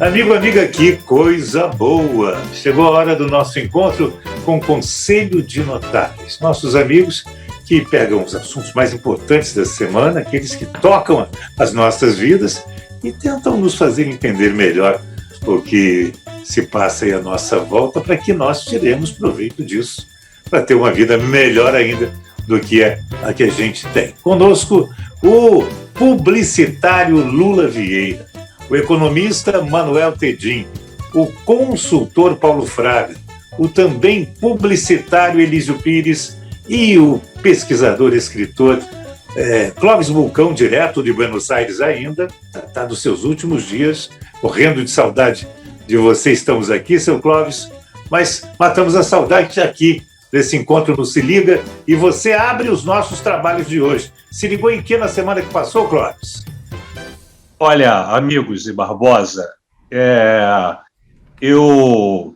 Amigo, amiga, que coisa boa! Chegou a hora do nosso encontro com o Conselho de Notáveis. Nossos amigos que pegam os assuntos mais importantes da semana, aqueles que tocam as nossas vidas e tentam nos fazer entender melhor o que se passa aí à nossa volta para que nós tiremos proveito disso, para ter uma vida melhor ainda do que a que a gente tem. Conosco, o publicitário Lula Vieira, o economista Manuel Tedin, o consultor Paulo Fraga, o também publicitário Elísio Pires e o pesquisador e escritor Clóvis Vulcão, direto de Buenos Aires ainda, está nos seus últimos dias, morrendo de saudade de você. Estamos aqui, seu Clóvis, mas matamos a saudade aqui desse encontro no Se Liga, e você abre os nossos trabalhos de hoje. Se ligou em que na semana que passou, Clóvis? Olha, amigos e Barbosa, eu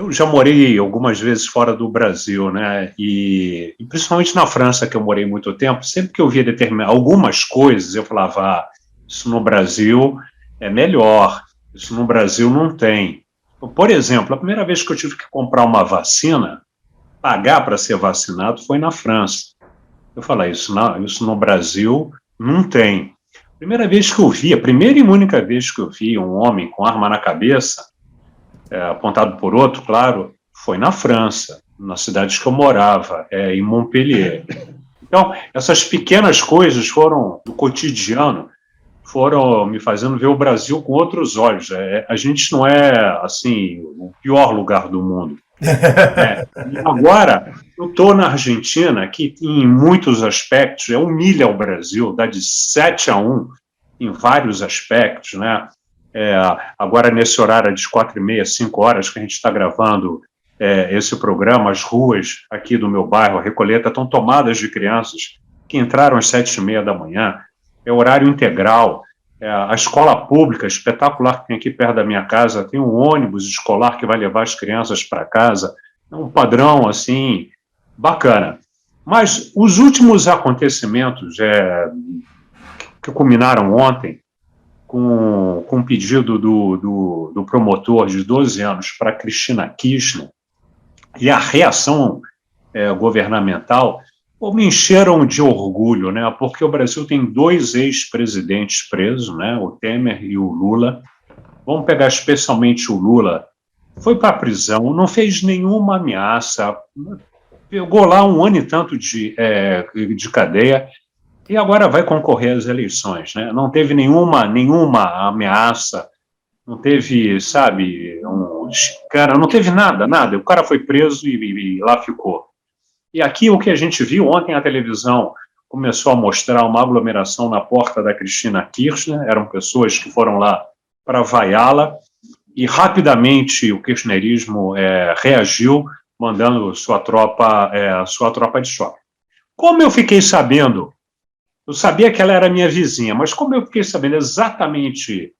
já morei algumas vezes fora do Brasil, né? E principalmente na França, que eu morei muito tempo. Sempre que eu via algumas coisas, eu falava, isso no Brasil é melhor, isso no Brasil não tem. Por exemplo, a primeira vez que eu tive que comprar uma vacina, pagar para ser vacinado, foi na França. Eu falei, isso no Brasil não tem. A primeira e única vez que eu vi um homem com arma na cabeça, apontado por outro, claro, foi na França, na cidade que eu morava, em Montpellier. Então, essas pequenas coisas do cotidiano, foram me fazendo ver o Brasil com outros olhos. A gente não é, assim, o pior lugar do mundo. Agora, eu estou na Argentina, que em muitos aspectos humilha o Brasil, dá de 7-1 em vários aspectos, né? Agora, nesse horário de 4h30, 5 horas que a gente está gravando esse programa, as ruas aqui do meu bairro, a Recoleta, estão tomadas de crianças que entraram às 7h30 da manhã, é horário integral. A escola pública espetacular que tem aqui perto da minha casa, tem um ônibus escolar que vai levar as crianças para casa, é um padrão, assim, bacana. Mas os últimos acontecimentos que culminaram ontem, com um pedido do promotor de 12 anos para Cristina Kirchner, e a reação governamental, me encheram de orgulho, né? Porque o Brasil tem 2 ex-presidentes presos, né? O Temer e o Lula. Vamos pegar especialmente o Lula. Foi para a prisão, não fez nenhuma ameaça, pegou lá 1 ano e tanto de cadeia, e agora vai concorrer às eleições, né? Não teve nenhuma ameaça, não teve, não teve nada. O cara foi preso e lá ficou. E aqui o que a gente viu ontem, a televisão começou a mostrar uma aglomeração na porta da Cristina Kirchner, eram pessoas que foram lá para vaiá-la, e rapidamente o kirchnerismo reagiu, mandando sua tropa de choque. Como eu fiquei sabendo, eu sabia que ela era minha vizinha, mas como eu fiquei sabendo exatamente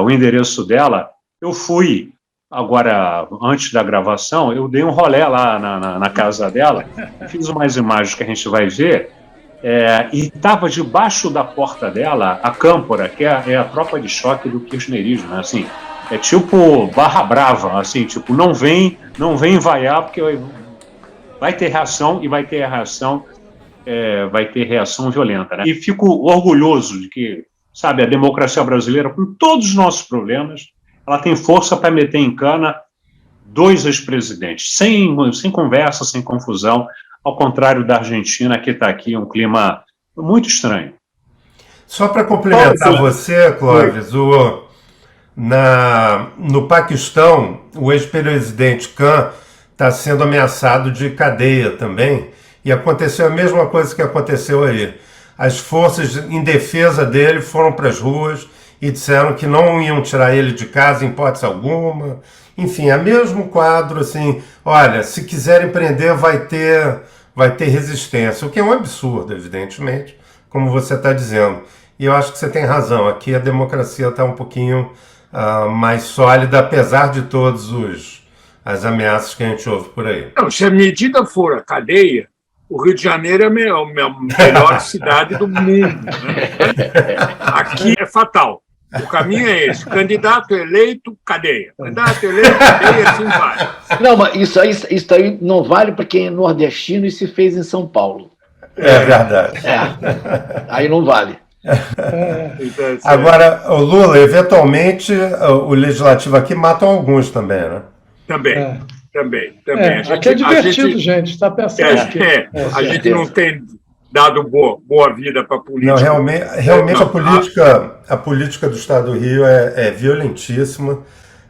o endereço dela, eu fui. Agora, antes da gravação, eu dei um rolê lá na casa dela, fiz umas imagens que a gente vai ver, e estava debaixo da porta dela a Câmpora, que é a tropa de choque do kirchnerismo, né? Assim, é tipo barra brava, assim, tipo, não vem vaiar, porque vai ter reação, e vai ter reação violenta, né? E fico orgulhoso de que, a democracia brasileira, com todos os nossos problemas, ela tem força para meter em cana 2 ex-presidentes, sem conversa, sem confusão, ao contrário da Argentina, que está aqui um clima muito estranho. Só para complementar você, Clóvis, no Paquistão, o ex-presidente Khan está sendo ameaçado de cadeia também, e aconteceu a mesma coisa que aconteceu aí. As forças em defesa dele foram para as ruas e disseram que não iam tirar ele de casa em hipótese alguma. Enfim, é o mesmo quadro, assim, olha, se quiserem prender vai ter resistência, o que é um absurdo, evidentemente, como você está dizendo. E eu acho que você tem razão, aqui a democracia está um pouquinho mais sólida, apesar de todas as ameaças que a gente ouve por aí. Não, se a medida for a cadeia, o Rio de Janeiro é a melhor cidade do mundo, né? Aqui é fatal. O caminho é esse. Candidato eleito, cadeia. Candidato eleito, cadeia, assim vai. Não, mas isso aí não vale para quem é nordestino e se fez em São Paulo. É verdade. Aí não vale. Então, Agora, o Lula, eventualmente, o legislativo aqui matam alguns também, né? Também. Aqui é divertido, gente. Está pensando aqui. A gente não tem dado boa vida para a política. Não, realmente a política do Estado do Rio é violentíssima.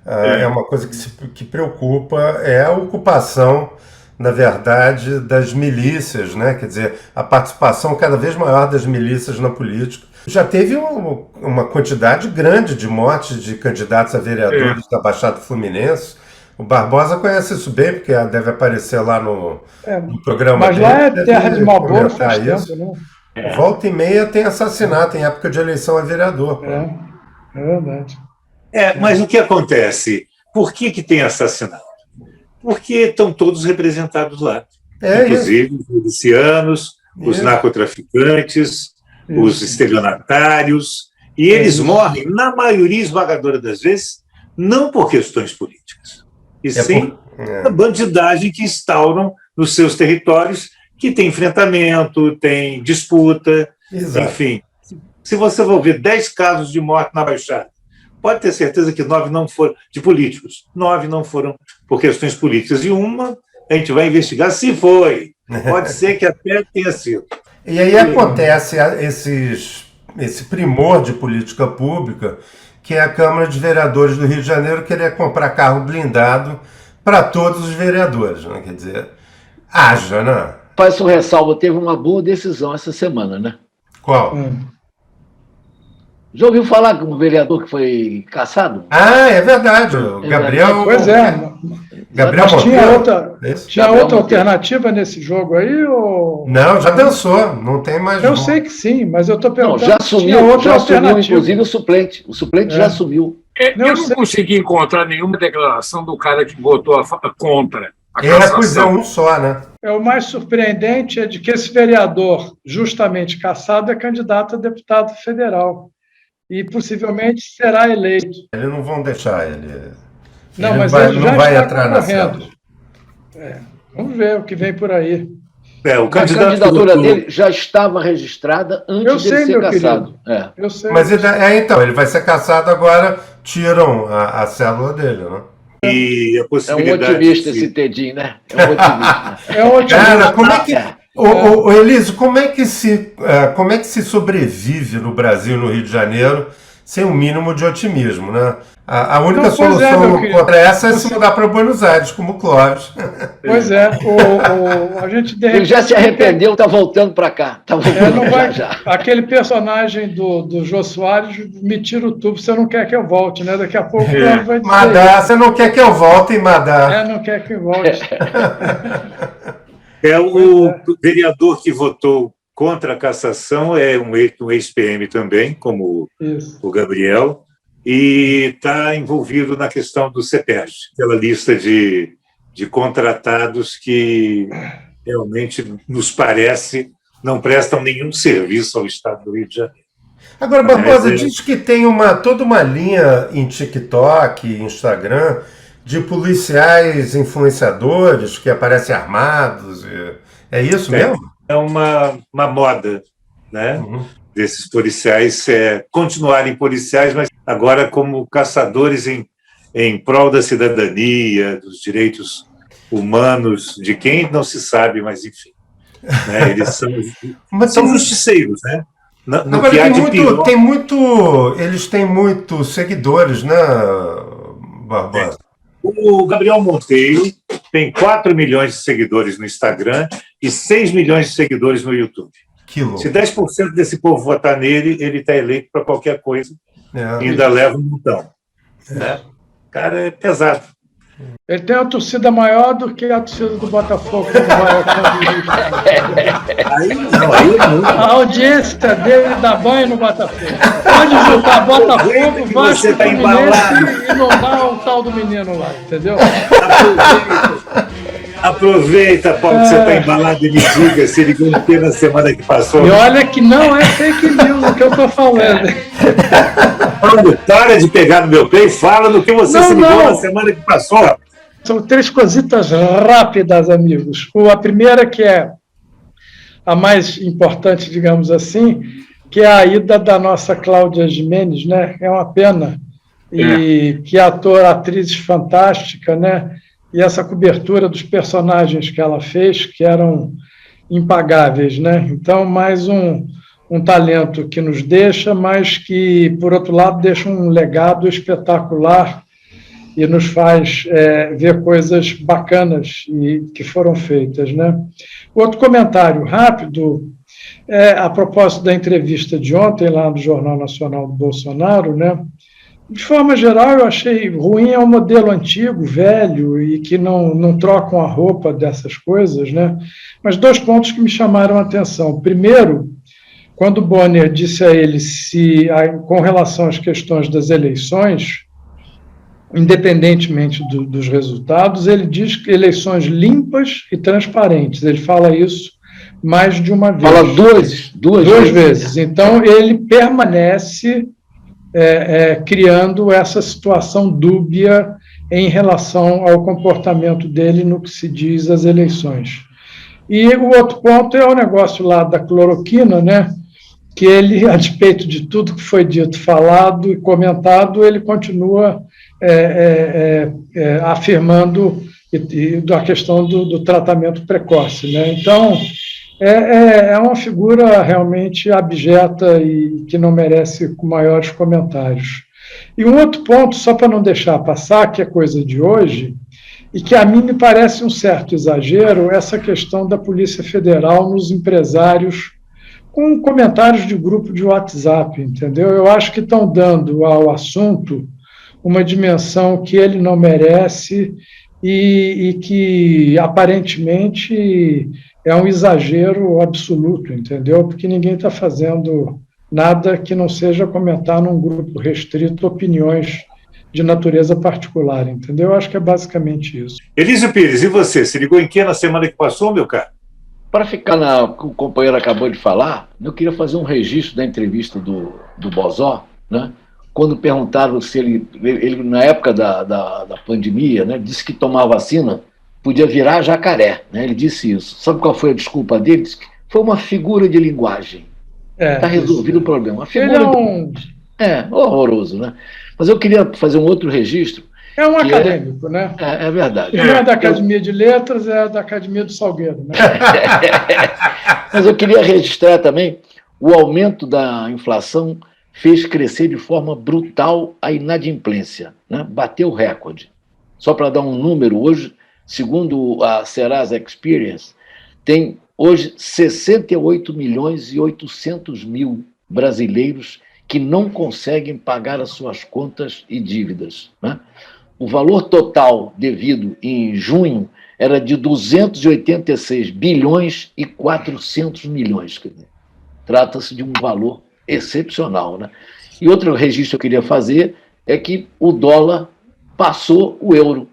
É uma coisa que preocupa, é a ocupação, na verdade, das milícias, né? Quer dizer, a participação cada vez maior das milícias na política. Já teve uma quantidade grande de mortes de candidatos a vereadores da Baixada Fluminense. O Barbosa conhece isso bem, porque deve aparecer lá no programa mas dele. Mas lá é terra de Marlboro faz isso. tempo, né? Volta e meia tem assassinato, em época de eleição a vereador. É verdade. Mas o que acontece? Por que tem assassinato? Porque estão todos representados lá. Inclusive os milicianos, os narcotraficantes, os estelionatários. E eles morrem, na maioria esmagadora das vezes, não por questões políticas, e sim a bandidagem que instauram nos seus territórios, que tem enfrentamento, tem disputa, enfim. Se você for ver 10 casos de morte na Baixada, pode ter certeza que 9 não foram de políticos, 9 não foram por questões políticas, e uma a gente vai investigar se foi. Pode ser que até tenha sido. E aí acontece esse primor de política pública, que é a Câmara de Vereadores do Rio de Janeiro querer comprar carro blindado para todos os vereadores, né? Quer dizer, haja, né? Faço ressalva, teve uma boa decisão essa semana, né? Qual? Já ouviu falar de um vereador que foi cassado? É verdade. O Gabriel... Pois é. Gabriel tinha outra alternativa nesse jogo aí? Ou... Não, já dançou. Não tem mais. Eu sei que sim, mas eu estou perguntando. Não, já assumiu, inclusive, o suplente. O suplente já assumiu. Eu não consegui encontrar nenhuma declaração do cara que votou contra a cassação. Ele recusou um só, né? O mais surpreendente é de que esse vereador, justamente cassado, é candidato a deputado federal. E possivelmente será eleito. Eles não vão deixar ele. Não, ele mas vai, ele já não vai está entrar na cela. Vamos ver o que vem por aí. A candidatura dele já estava registrada antes de ser cassado. Eu sei. Mas então, ele vai ser cassado agora, tiram a célula dele, né? E a possibilidade é um otimista esse Tedinho, né? É um otimista. É um otimista. Cara, como é que... Elísio, como é que se sobrevive no Brasil, no Rio de Janeiro, sem um mínimo de otimismo, né? A única solução contra essa é se mudar para Buenos Aires, como o Clóvis. Pois é, a gente ele já se arrependeu, está voltando para cá. Tá voltando já. Aquele personagem do Jô Soares me tira o tubo, você não quer que eu volte, né? Daqui a pouco o Clóvis vai dizer. Madá, você não quer que eu volte, Madá. Não quer que eu volte. O vereador que votou contra a cassação é um ex-PM também, como o Gabriel, e está envolvido na questão do CEPERJ, aquela lista de contratados que realmente nos parece não prestam nenhum serviço ao Estado do Rio de Janeiro. Agora, Barbosa, diz que tem toda uma linha em TikTok, Instagram, de policiais influenciadores que aparecem armados. É isso mesmo? É uma moda, né? Desses policiais continuarem policiais, mas agora como caçadores em prol da cidadania, dos direitos humanos, de quem não se sabe, mas enfim. Né? Eles são justiceiros, né? No agora, que há de pior. Eles têm muitos seguidores, né, Barbosa? O Gabriel Monteiro tem 4 milhões de seguidores no Instagram e 6 milhões de seguidores no YouTube. Se 10% desse povo votar nele, ele está eleito para qualquer coisa e ainda leva um montão. Cara, é pesado. Ele tem uma torcida maior do que a torcida do Botafogo. A audiência dele dá banho no Botafogo. Pode juntar Botafogo, Vasco e Fluminense e não dá o tal do menino lá, entendeu? Aproveita, Paulo, que você está embalado e me diga se ele ganhou na semana que passou. E olha que não é fake news, do que eu estou falando. Paulo, para de pegar no meu pé e fala do que você se ligou na semana que passou. São 3 cositas rápidas, amigos. A primeira, que é a mais importante, digamos assim, que é a ida da nossa Cláudia Gimenez, né? É uma pena. E que atriz fantástica, né? E essa cobertura dos personagens que ela fez, que eram impagáveis, né? Então, mais um talento que nos deixa, mas que, por outro lado, deixa um legado espetacular e nos faz ver coisas bacanas que foram feitas, né? Outro comentário rápido, a propósito da entrevista de ontem, lá no Jornal Nacional do Bolsonaro, né? De forma geral, eu achei ruim, é um modelo antigo, velho, e que não trocam a roupa dessas coisas, né? Mas 2 pontos que me chamaram a atenção. Primeiro, quando Bonner disse a ele com relação às questões das eleições, independentemente dos resultados, ele diz que eleições limpas e transparentes. Ele fala isso mais de uma vez. Fala duas vezes. Então, ele permanece criando essa situação dúbia em relação ao comportamento dele no que se diz às eleições. E o outro ponto é o negócio lá da cloroquina, né? Que ele, a despeito de tudo que foi dito, falado e comentado, ele continua afirmando a questão do tratamento precoce, né? Então, é uma figura realmente abjeta e que não merece maiores comentários. E um outro ponto, só para não deixar passar, que é coisa de hoje, e que a mim me parece um certo exagero, essa questão da Polícia Federal nos empresários, com comentários de grupo de WhatsApp, entendeu? Eu acho que estão dando ao assunto uma dimensão que ele não merece e que, aparentemente, é um exagero absoluto, entendeu? Porque ninguém está fazendo nada que não seja comentar num grupo restrito opiniões de natureza particular, entendeu? Eu acho que é basicamente isso. Elísio Pires, e você? Se ligou em que na semana que passou, meu caro? Para ficar na que o companheiro acabou de falar, eu queria fazer um registro da entrevista do Bozó, né? Quando perguntaram se ele na época da pandemia, né, disse que tomar vacina podia virar jacaré, né? Ele disse isso. Sabe qual foi a desculpa dele? Disse que foi uma figura de linguagem. Está resolvido o problema. Uma figura horroroso, né? Mas eu queria fazer um outro registro. É um acadêmico, né? É verdade. Não é da Academia de Letras, é da Academia do Salgueiro, né? Mas eu queria registrar também o aumento da inflação fez crescer de forma brutal a inadimplência, né? Bateu o recorde. Só para dar um número, hoje, segundo a Serasa Experience, tem hoje 68 milhões e 800 mil brasileiros que não conseguem pagar as suas contas e dívidas, né? O valor total devido em junho era de 286 bilhões e 400 milhões. Trata-se de um valor excepcional, né? E outro registro que eu queria fazer é que o dólar passou o euro.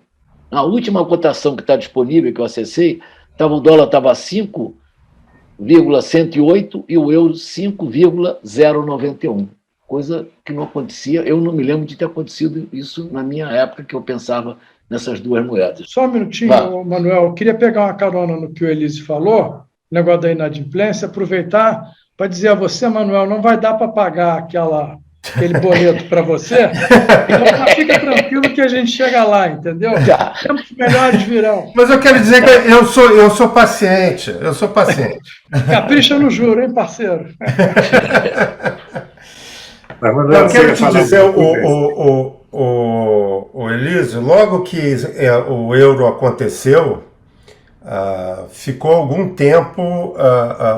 Na última cotação que está disponível, que eu acessei, o dólar estava 5,108 e o euro 5,091. Coisa que não acontecia, eu não me lembro de ter acontecido isso na minha época, que eu pensava nessas duas moedas. Só um minutinho, Manuel, eu queria pegar uma carona no que o Elísio falou, negócio da inadimplência, aproveitar para dizer a você, Manuel, não vai dar para pagar aquele boleto para você, então fica tranquilo que a gente chega lá, entendeu? Tempos melhores virão. Mas eu quero dizer que eu sou paciente, Capricha no juro, hein, parceiro? Eu quero te dizer, o Elísio, logo que o euro aconteceu, ficou algum tempo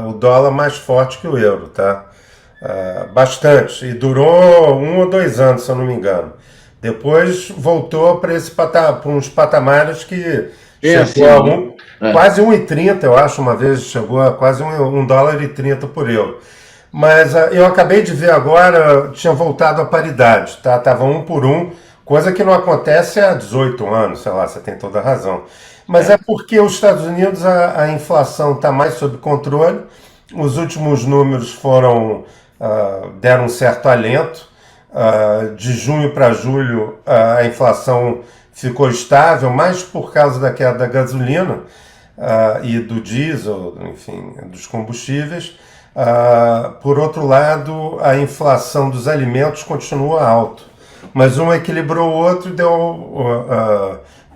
o dólar mais forte que o euro, tá? Bastante, e durou 1 ou 2 anos, se eu não me engano. Depois voltou para uns patamares que chegou a quase 1,30, eu acho, uma vez chegou a quase $1,30 por euro. Mas eu acabei de ver agora, tinha voltado à paridade, tá? Estava 1 por 1, coisa que não acontece há 18 anos, sei lá, você tem toda a razão. Mas é porque os Estados Unidos, a inflação está mais sob controle, os últimos números foram deram um certo alento. De junho para julho, a inflação ficou estável, mais por causa da queda da gasolina e do diesel, enfim, dos combustíveis. Por outro lado, a inflação dos alimentos continua alta, mas um equilibrou o outro e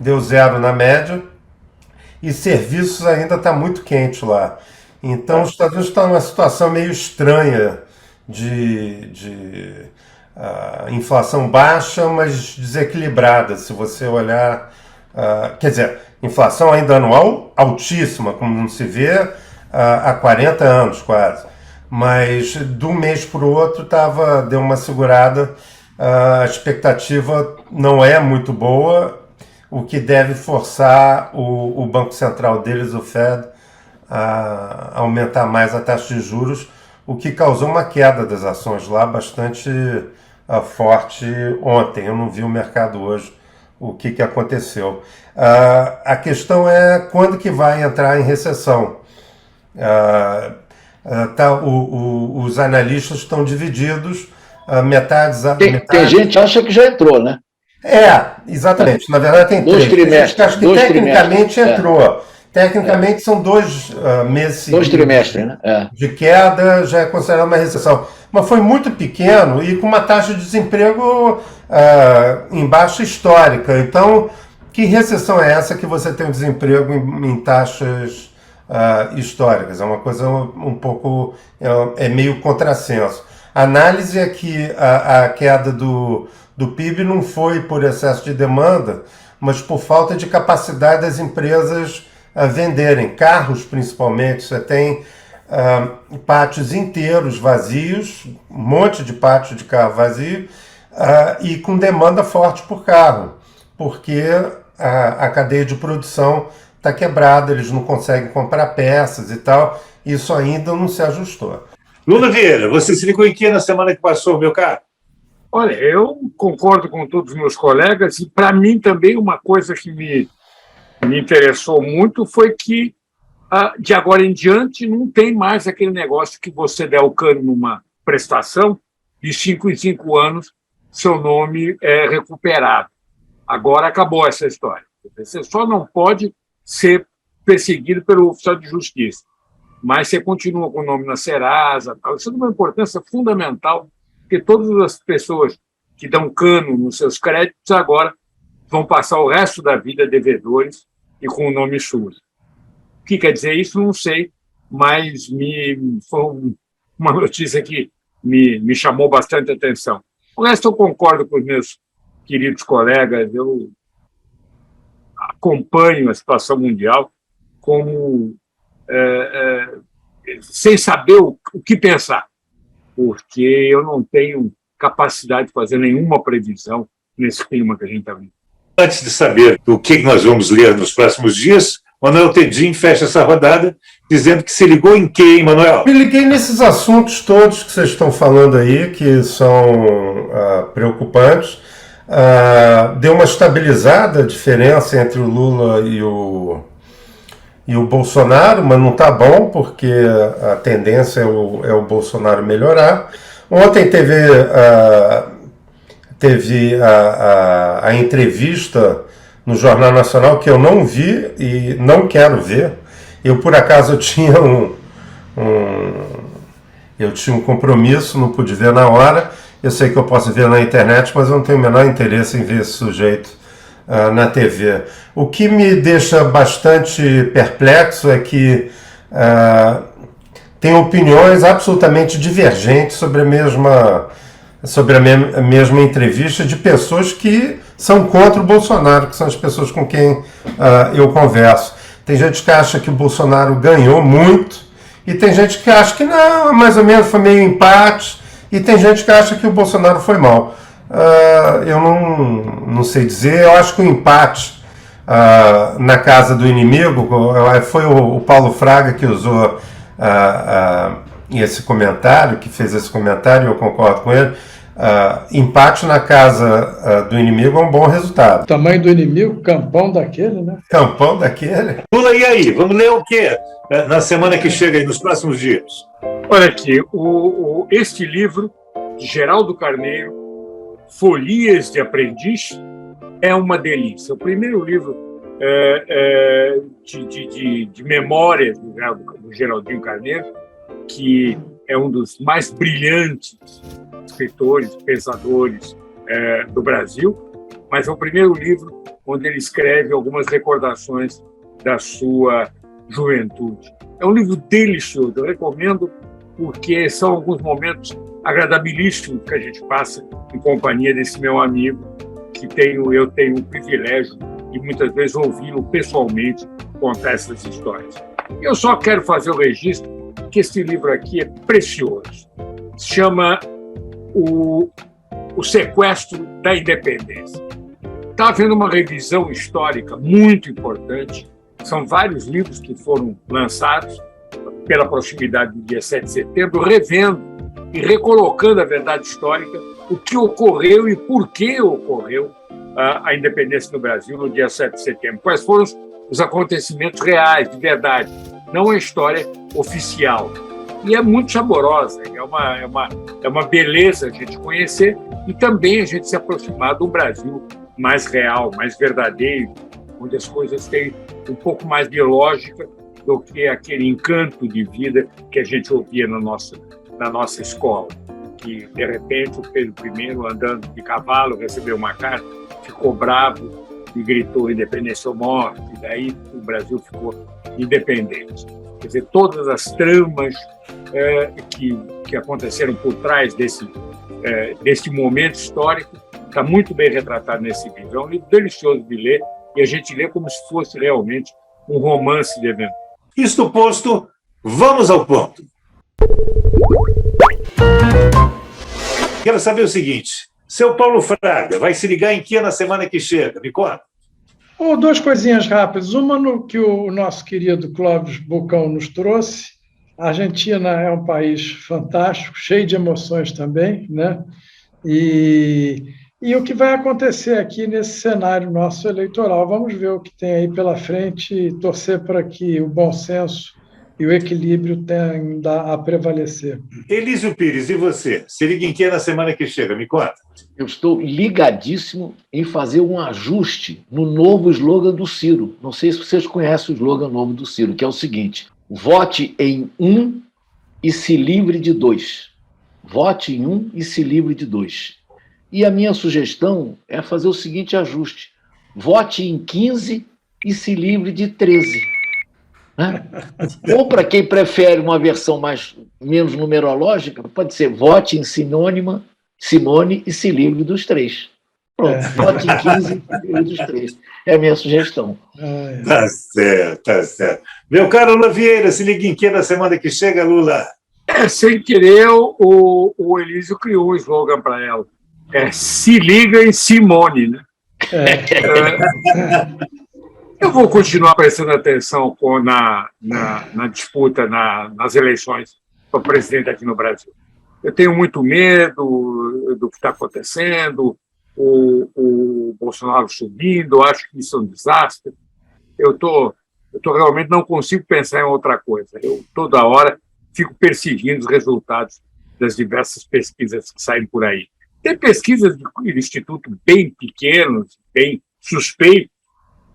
deu zero na média, e serviços ainda está muito quente lá. Então, os Estados Unidos estão numa situação meio estranha de inflação baixa, mas desequilibrada, se você olhar. Quer dizer, inflação ainda anual altíssima, como não se vê há 40 anos quase. Mas de um mês para o outro deu uma segurada. A expectativa não é muito boa, o que deve forçar o Banco Central deles, o Fed, a aumentar mais a taxa de juros, o que causou uma queda das ações lá bastante forte ontem. Eu não vi o mercado hoje, o que aconteceu. A questão é quando que vai entrar em recessão. Os analistas estão divididos, Tem gente que acha que já entrou, né? Exatamente. Na verdade tem 3. Trimestres. Acho que tecnicamente entrou. Tecnicamente são 2 meses 2 trimestres, né? de queda, já é considerado uma recessão. Mas foi muito pequeno e com uma taxa de desemprego em baixa histórica. Então, que recessão é essa que você tem um desemprego em taxas históricas? É uma coisa um pouco... é meio contrassenso. A análise é que a queda do PIB não foi por excesso de demanda, mas por falta de capacidade das empresas venderem. Carros, principalmente, você tem pátios inteiros vazios, um monte de pátio de carro vazio, e com demanda forte por carro, porque a cadeia de produção está quebrada, eles não conseguem comprar peças e tal, isso ainda não se ajustou. Lula Vieira, você se ligou em que na semana que passou, meu caro? Olha, eu concordo com todos os meus colegas, e para mim também uma coisa que me interessou muito foi que, de agora em diante, não tem mais aquele negócio que você der o cano numa prestação, de 5 em 5 anos, seu nome é recuperado. Agora acabou essa história. Você só não pode ser perseguido pelo oficial de justiça, mas você continua com o nome na Serasa. Isso é uma importância fundamental, porque todas as pessoas que dão cano nos seus créditos agora vão passar o resto da vida devedores e com o nome sujo. O que quer dizer isso? Não sei, mas foi uma notícia que me chamou bastante atenção. O resto eu concordo com os meus queridos colegas, eu acompanho a situação mundial como sem saber o que pensar, porque eu não tenho capacidade de fazer nenhuma previsão nesse clima que a gente está vendo. Antes de saber o que nós vamos ler nos próximos dias, Manuel Tedin fecha essa rodada dizendo que se ligou em quê, hein, Manuel? Me liguei nesses assuntos todos que vocês estão falando aí, que são preocupantes. Deu uma estabilizada a diferença entre o Lula e o Bolsonaro, mas não está bom, porque a tendência é o Bolsonaro melhorar. Ontem teve a entrevista no Jornal Nacional, que eu não vi e não quero ver. Eu, por acaso, eu tinha um compromisso, não pude ver na hora. Eu sei que eu posso ver na internet, mas eu não tenho o menor interesse em ver esse sujeito na TV. O que me deixa bastante perplexo é que tem opiniões absolutamente divergentes sobre a mesma entrevista de pessoas que são contra o Bolsonaro, que são as pessoas com quem eu converso. Tem gente que acha que o Bolsonaro ganhou muito, e tem gente que acha que não, mais ou menos foi meio empate, e tem gente que acha que o Bolsonaro foi mal. Eu não sei dizer, eu acho que o empate na casa do inimigo, foi o Paulo Fraga que usou esse comentário, que fez esse comentário, eu concordo com ele. Empate na casa do inimigo é um bom resultado. O tamanho do inimigo, campão daquele, né? Campão daquele. Lula, e aí? Vamos ler o quê na semana que chega aí, nos próximos dias? Olha aqui, este livro, de Geraldo Carneiro, Folias de Aprendiz, é uma delícia. O primeiro livro de memórias do Geraldinho Carneiro, que é um dos mais brilhantes escritores, pensadores do Brasil, mas é o primeiro livro onde ele escreve algumas recordações da sua juventude. É um livro delicioso, eu recomendo, porque são alguns momentos agradabilíssimos que a gente passa em companhia desse meu amigo, que eu tenho o privilégio de muitas vezes ouvi-lo pessoalmente contar essas histórias. Eu só quero fazer o registro que esse livro aqui é precioso. Se chama O Sequestro da Independência. Está havendo uma revisão histórica muito importante. São vários livros que foram lançados pela proximidade do dia 7 de setembro, revendo e recolocando a verdade histórica, o que ocorreu e por que ocorreu a independência no Brasil no dia 7 de setembro. Quais foram os acontecimentos reais, de verdade, não a história oficial. E é muito saborosa, é uma beleza a gente conhecer e também a gente se aproximar de um Brasil mais real, mais verdadeiro, onde as coisas têm um pouco mais de lógica do que aquele encanto de vida que a gente ouvia na nossa escola, que, de repente, o Pedro I, andando de cavalo, recebeu uma carta, ficou bravo e gritou independência ou morte, e daí o Brasil ficou independente. Quer dizer, todas as tramas que aconteceram por trás desse momento histórico está muito bem retratado nesse livro. É um livro delicioso de ler e a gente lê como se fosse realmente um romance de aventura. Isto posto, vamos ao ponto. Quero saber o seguinte, seu Paulo Fraga vai se ligar em que na semana que chega? Me conta. Duas coisinhas rápidas. Uma no que o nosso querido Clóvis Bocão nos trouxe. A Argentina é um país fantástico, cheio de emoções também, né? E o que vai acontecer aqui nesse cenário nosso eleitoral. Vamos ver o que tem aí pela frente e torcer para que o bom senso e o equilíbrio tendam a prevalecer. Elísio Pires, e você? Se liga em que na semana que chega? Me conta. Eu estou ligadíssimo em fazer um ajuste no novo slogan do Ciro. Não sei se vocês conhecem o slogan novo do Ciro, que é o seguinte: vote em um e se livre de dois. Vote em um e se livre de dois. E a minha sugestão é fazer o seguinte ajuste: vote em 15 e se livre de 13. Né? Ou, para quem prefere uma versão menos numerológica, pode ser vote em Simone e se livre dos 3. Pronto, vote em 15 e se livre dos 3. É a minha sugestão. Tá certo, tá certo. Meu caro Lula Vieira, se liga em que na semana que chega, Lula? Sem querer, o Elísio criou um slogan para ela. Se liga em Simone, né? Eu vou continuar prestando atenção na disputa, nas eleições para presidente aqui no Brasil. Eu tenho muito medo do que está acontecendo, o Bolsonaro subindo, acho que isso é um desastre. Eu realmente não consigo pensar em outra coisa. Eu, toda hora, fico perseguindo os resultados das diversas pesquisas que saem por aí. Tem pesquisas de instituto bem pequenos, bem suspeitos,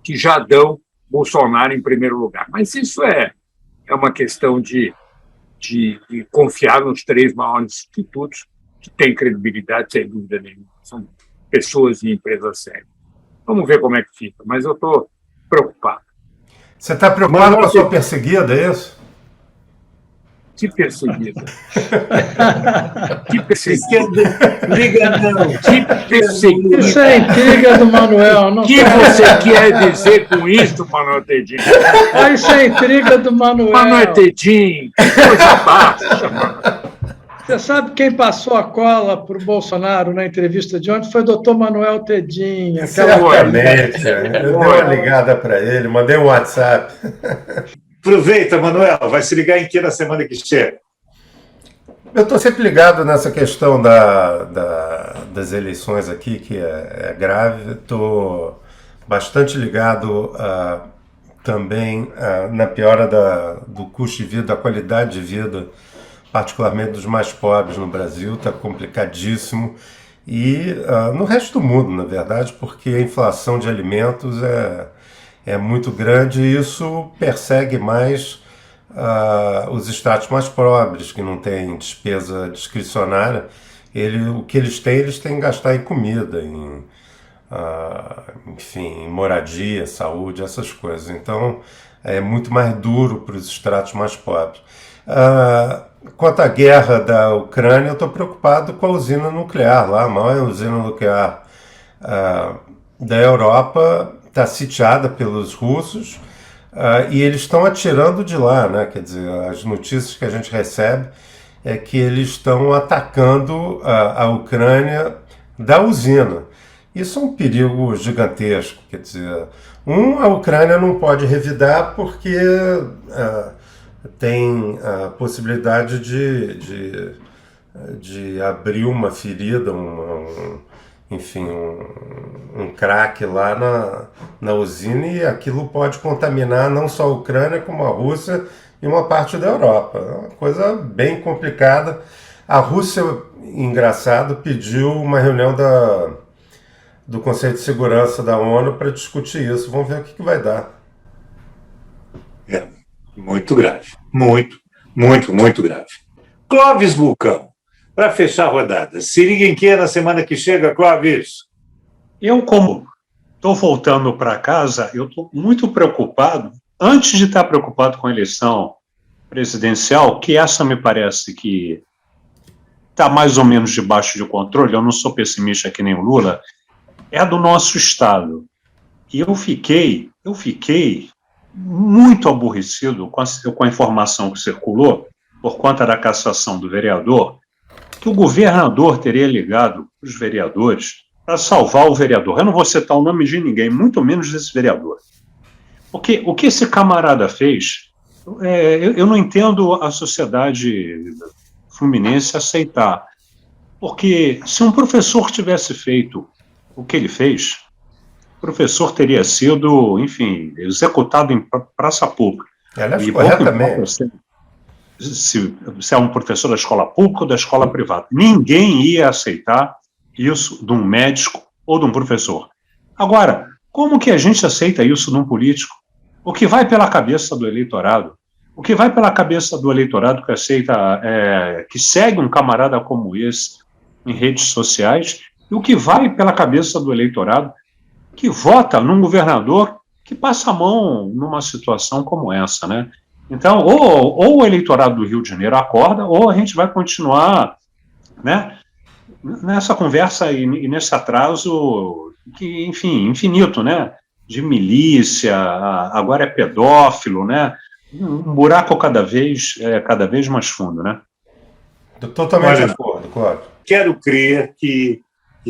que já dão Bolsonaro em primeiro lugar. Mas isso é uma questão de confiar nos 3 maiores institutos que têm credibilidade, sem dúvida nenhuma. São pessoas e empresas sérias. Vamos ver como é que fica, mas eu estou preocupado. Você está preocupado com a sua perseguida, é isso? Que perseguida? Que perseguida? Liga não. Que perseguida? Isso é intriga do Manuel. O que você quer dizer com isso, Manuel Tedim? Isso é intriga do Manuel. Manuel Tedim, coisa baixa, mano. Você sabe quem passou a cola para o Bolsonaro na entrevista de ontem? Foi o doutor Manuel Tedim. Certamente. Eu dei uma ligada para ele, mandei um WhatsApp. Aproveita, Manuel, vai se ligar em que na semana que chega? Eu estou sempre ligado nessa questão das eleições aqui, que é grave. Estou bastante ligado também na piora do custo de vida, da qualidade de vida particularmente dos mais pobres no Brasil, está complicadíssimo. E no resto do mundo, na verdade, porque a inflação de alimentos é muito grande e isso persegue mais os estratos mais pobres, que não têm despesa discricionária. O que eles têm que gastar em comida, enfim, em moradia, saúde, essas coisas. Então, é muito mais duro para os estratos mais pobres. Quanto à guerra da Ucrânia, eu estou preocupado com a usina nuclear lá, a maior usina nuclear da Europa está sitiada pelos russos e eles estão atirando de lá, né? Quer dizer, as notícias que a gente recebe é que eles estão atacando a Ucrânia da usina. Isso é um perigo gigantesco, quer dizer, a Ucrânia não pode revidar porque tem a possibilidade de abrir uma ferida, enfim, um crack lá na usina e aquilo pode contaminar não só a Ucrânia como a Rússia e uma parte da Europa. É uma coisa bem complicada. A Rússia, engraçado, pediu uma reunião do Conselho de Segurança da ONU para discutir isso. Vamos ver o que vai dar. É muito grave. Muito, muito, muito grave. Clóvis Bulcão, para fechar a rodada. Se liga quem na semana que chega, Clóvis? Eu, como estou voltando para casa, eu estou muito preocupado, antes de estar preocupado com a eleição presidencial, que essa me parece que está mais ou menos debaixo de controle, eu não sou pessimista que nem o Lula, é do nosso Estado. E eu fiquei muito aborrecido com a informação que circulou, por conta da cassação do vereador, que o governador teria ligado para os vereadores para salvar o vereador. Eu não vou citar o nome de ninguém, muito menos desse vereador. Porque o que esse camarada fez, eu não entendo a sociedade fluminense aceitar. Porque se um professor tivesse feito o que ele fez, o professor teria sido, enfim, executado em praça pública. Aliás, corretamente. Se é um professor da escola pública ou da escola privada. Ninguém ia aceitar isso de um médico ou de um professor. Agora, como que a gente aceita isso de um político? O que vai pela cabeça do eleitorado? O que vai pela cabeça do eleitorado que aceita, que segue um camarada como esse em redes sociais, e o que vai pela cabeça do eleitorado que vota num governador que passa a mão numa situação como essa, né? Então, ou o eleitorado do Rio de Janeiro acorda, ou a gente vai continuar, né, nessa conversa e nesse atraso, que, enfim, infinito, né? De milícia, agora é pedófilo, né? Um buraco cada vez mais fundo, né? Totalmente de acordo, claro. Quero crer que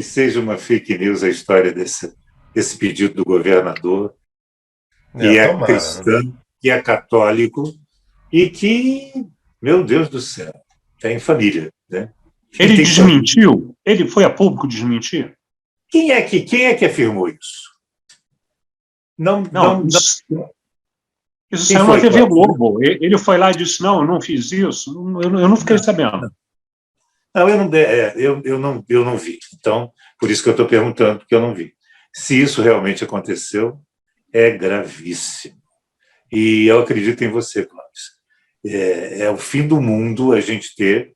seja uma fake news a história desse pedido do governador, que é cristão, que é católico e que, meu Deus do céu, tem família, né? Ele desmentiu? Ele foi a público desmentir? Quem é que afirmou isso? Não. Isso saiu na TV Globo. Ele foi lá e disse, não, eu não fiz isso. Eu não fiquei sabendo. Não, eu não vi. Então, por isso que eu estou perguntando, porque eu não vi. Se isso realmente aconteceu, é gravíssimo. E eu acredito em você, Clóvis. É o fim do mundo a gente ter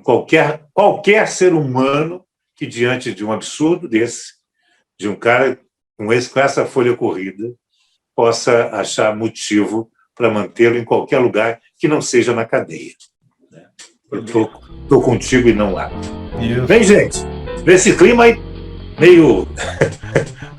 qualquer ser humano que, diante de um absurdo desse, de um cara com essa folha corrida, possa achar motivo para mantê-lo em qualquer lugar que não seja na cadeia. Eu estou contigo e não há. Bem, gente, nesse clima aí, meio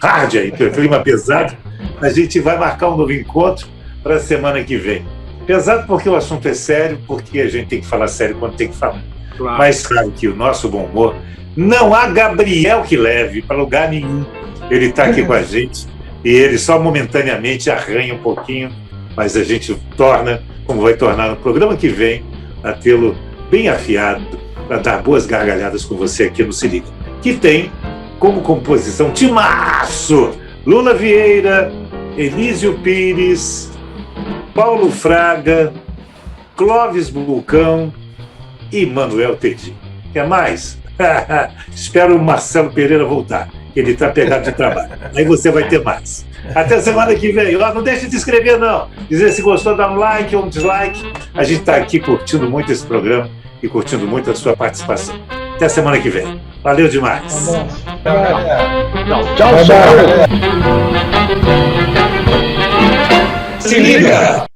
hard aí, clima pesado, a gente vai marcar um novo encontro para a semana que vem. Pesado porque o assunto é sério, porque a gente tem que falar sério quando tem que falar. Claro. Mas claro que o nosso bom humor, não há Gabriel que leve para lugar nenhum. Ele está aqui com a gente e ele só momentaneamente arranha um pouquinho, mas a gente torna, como vai tornar no programa que vem, a tê-lo bem afiado para dar boas gargalhadas com você aqui no Se Liga, que tem como composição timaço Lula Vieira, Elísio Pires, Paulo Fraga, Clóvis Bulcão e Manuel Tedinho. Quer mais? Espero o Marcelo Pereira voltar. Ele está pegado de trabalho. Aí você vai ter mais. Até semana que vem. Ó, não deixe de se inscrever, não. Dizer se gostou, dá um like ou um dislike. A gente está aqui curtindo muito esse programa e curtindo muito a sua participação. Até semana que vem. Valeu demais. Tchau, tchau. Se liga!